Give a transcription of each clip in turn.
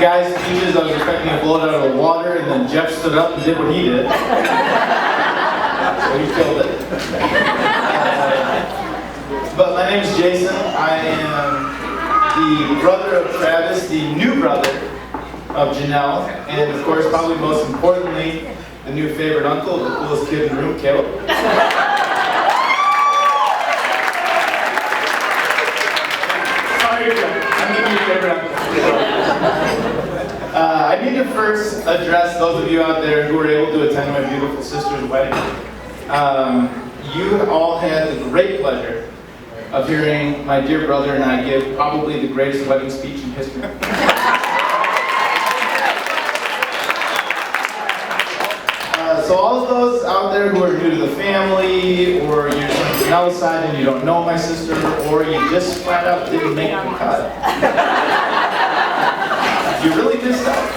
guy's speeches, I was expecting to blow it out of the water, and then Jeff stood up and did what he did. So he killed it. But my name is Jason. I am the brother of Travis, the new brother of Janel, and of course, probably most importantly, the new favorite uncle, the coolest kid in the room, Caleb. Sorry, I'm the new favorite uncle. I need to first address those of you out there who were able to attend my beautiful sister's wedding. You all had the great pleasure of hearing my dear brother and I give probably the greatest wedding speech in history. So all of those out there who are new to the family, or you're from Janel's side and you don't know my sister, or you just flat out didn't make the cut, you really missed out.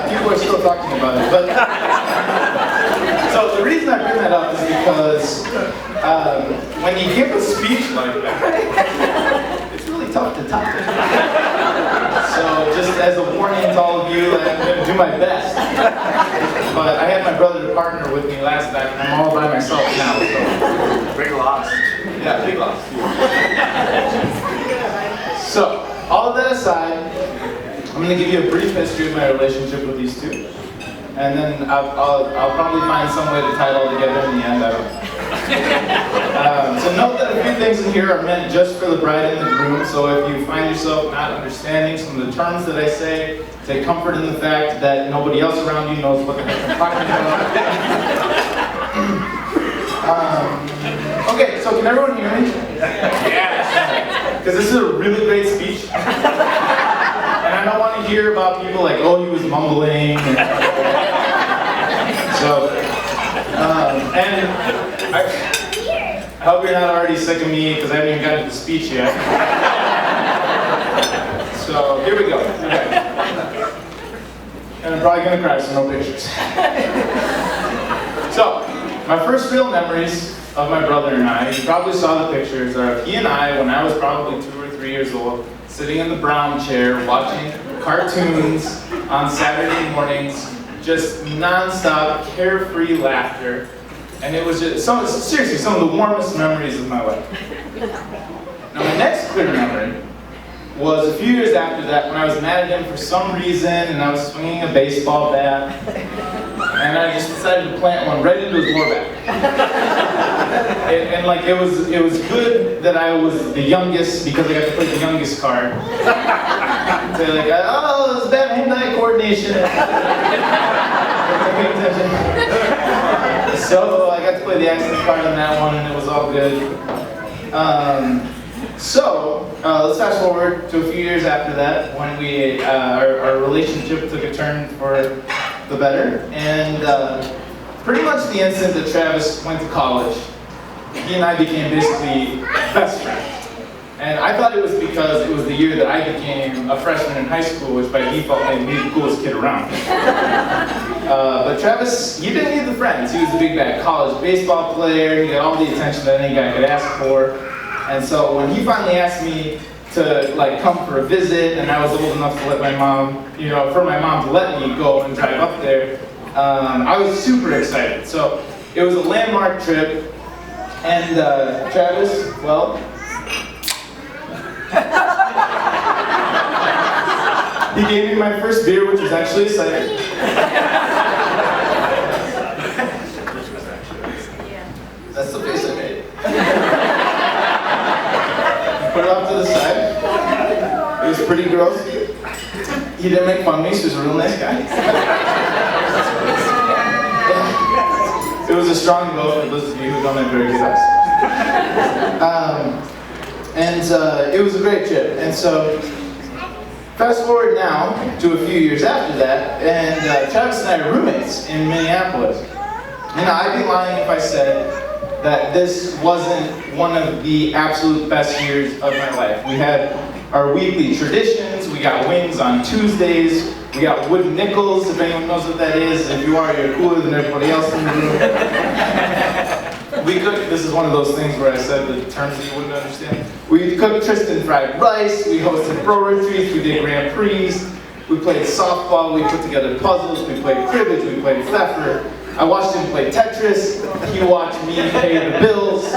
People are still talking about it, but so the reason I bring that up is because when you give a speech like that, it's really tough to top it. So just as a warning to all of you, I'm going to do my best. But I had my brother to partner with me last time, and I'm all by myself now. So big loss. Yeah, big loss. So all of that aside, I'm going to give you a brief history of my relationship with these two. And then I'll probably find some way to tie it all together in the end, I don't know. So note that a few things in here are meant just for the bride and the groom, so if you find yourself not understanding some of the terms that I say, take comfort in the fact that nobody else around you knows what the heck I'm talking about. Okay, so can everyone hear me? Yes. Because this is a really great speech. And I don't want to hear about people like, oh, he was mumbling. And I hope you're not already sick of me because I haven't even gotten to the speech yet. So here we go. Okay. And I'm probably going to cry, so no pictures. So, my first real memories of my brother and I, you probably saw the pictures, are of he and I when I was probably 2 or 3 years old, sitting in the brown chair watching cartoons on Saturday mornings, just non-stop, carefree laughter. And it was just, seriously, some of the warmest memories of my life. Now my next clear memory was a few years after that when I was mad at him for some reason and I was swinging a baseball bat. And I just decided to plant one right into his lower back. And like it was good that I was the youngest because I got to play the youngest card. So like, oh, it was bad hand-eye coordination. Pay attention. So I got to play the accident card on that one, and it was all good. Let's fast forward to a few years after that when we our relationship took a turn for the better, and pretty much the instant that Travis went to college, he and I became basically best friends. And I thought it was because it was the year that I became a freshman in high school, which by default made me the coolest kid around. But Travis, he didn't need the friends. He was a big bad college baseball player. He got all the attention that any guy could ask for. And so when he finally asked me to like come for a visit, and I was old enough to let my mom, for my mom to let me go and drive up there, I was super excited. So it was a landmark trip, and Travis, well, he gave me my first beer, which was actually a cider. That's the face I made. Put it off to the side. It was pretty gross. He didn't make fun of me, so he was a real nice guy. It was a strong vote for those of you who don't have very good eyes. It was a great trip. And so, fast forward now to a few years after that, and Travis and I are roommates in Minneapolis. And I'd be lying if I said that this wasn't one of the absolute best years of my life. We had our weekly traditions. We got wings on Tuesdays. We got wooden nickels, if anyone knows what that is. If you are, you're cooler than everybody else in the room. We cooked, this is one of those things where I said the terms that you wouldn't understand. We cooked Tristan fried rice, we hosted pro retreats, we did Grand Prix, we played softball, we put together puzzles, we played cribbage, we played Pfeffer. I watched him play Tetris, he watched me pay the bills. It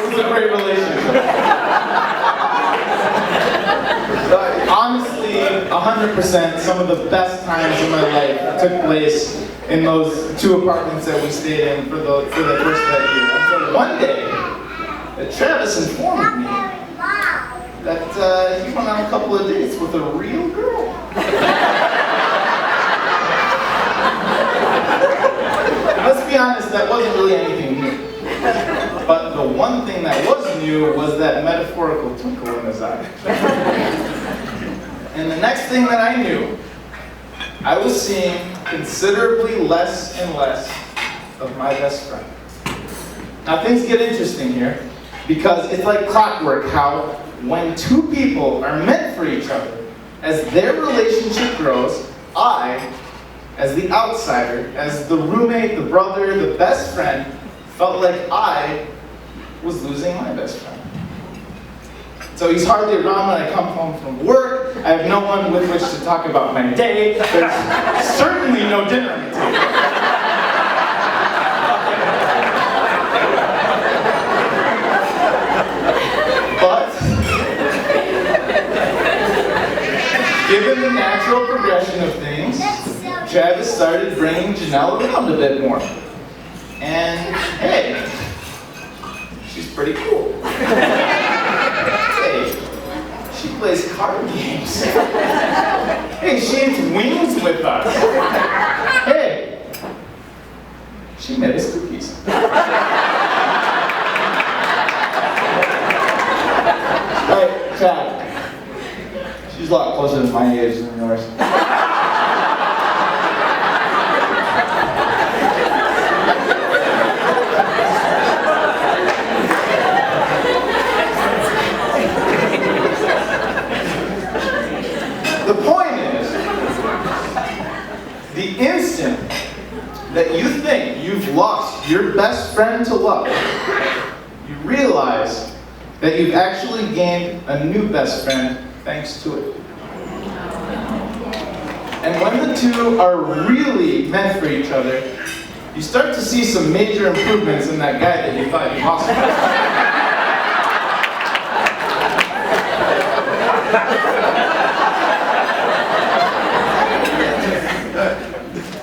was a great relationship. Honestly, 100%, some of the best times in my life took place in those 2 apartments that we stayed in for the first of that year. Until one day, that Travis informed me that he went on a couple of dates with a real girl. Let's be honest, that wasn't really anything new. But the one thing that was new was that metaphorical twinkle in his eye. And the next thing that I knew, I was seeing considerably less and less of my best friend. Now things get interesting here, because it's like clockwork how when 2 people are meant for each other, as their relationship grows, I, as the outsider, as the roommate, the brother, the best friend, felt like I was losing my best friend. So he's hardly around when I come home from work. I have no one with which to talk about my day. There's certainly no dinner on the table. But, given the natural progression of things, Travis started bringing Janel around a bit more. And hey, she's pretty cool. Hey, she plays card games. Hey, she eats wings with us. Hey, she made us cookies. Hey, Chad, she's a lot closer to my age than yours. The point is, the instant that you think you've lost your best friend to love, you realize that you've actually gained a new best friend thanks to it. And when the 2 are really meant for each other, you start to see some major improvements in that guy that you thought you lost.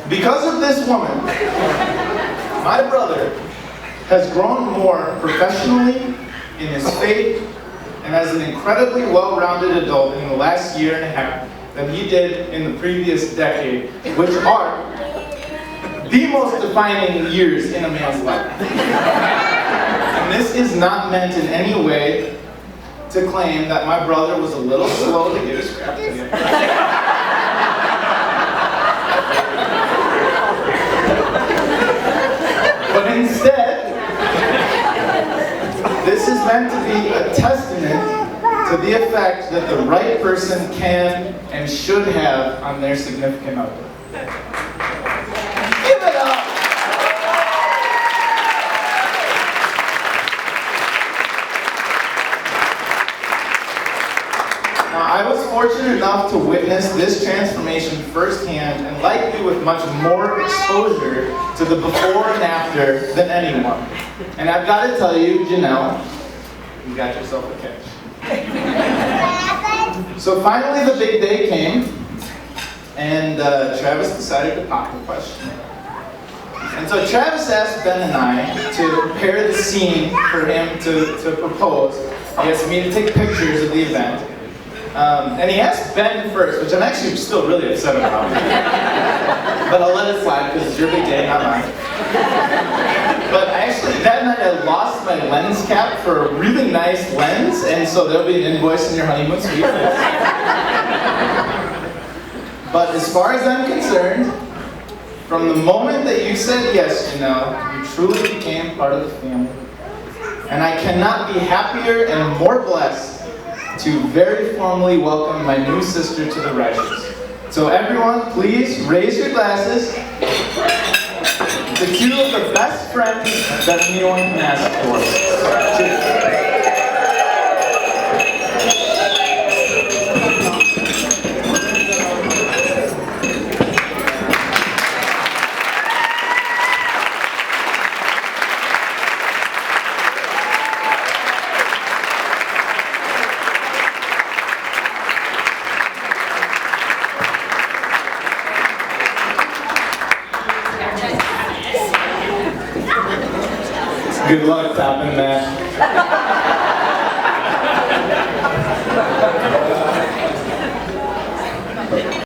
Because of this woman, my brother has grown more professionally in his faith and as an incredibly well-rounded adult in the last year and a half than he did in the previous decade, which are the most defining years in a man's life. And this is not meant in any way to claim that my brother was a little slow to get his crap together. But instead, this is meant to be a testament to the effect that the right person can and should have on their significant other. Give it up! Now, I was fortunate enough to witness this transformation firsthand and likely with much more exposure to the before and after than anyone. And I've got to tell you, Janel, you got yourself a catch. So finally the big day came, and Travis decided to pop the question. And so Travis asked Ben and I to prepare the scene for him to propose. He asked me to take pictures of the event. And he asked Ben first, which I'm actually still really upset about. But I'll let it slide because it's your big day, not mine. But actually, that night I lost my lens cap for a really nice lens, and so there'll be an invoice in your honeymoon suite. But as far as I'm concerned, from the moment that you said yes, Janel, you truly became part of the family. And I cannot be happier and more blessed to very formally welcome my new sister to the Reichers. So everyone, please raise your glasses to two of the best friends that anyone can ask for. Cheers. Good luck topping that.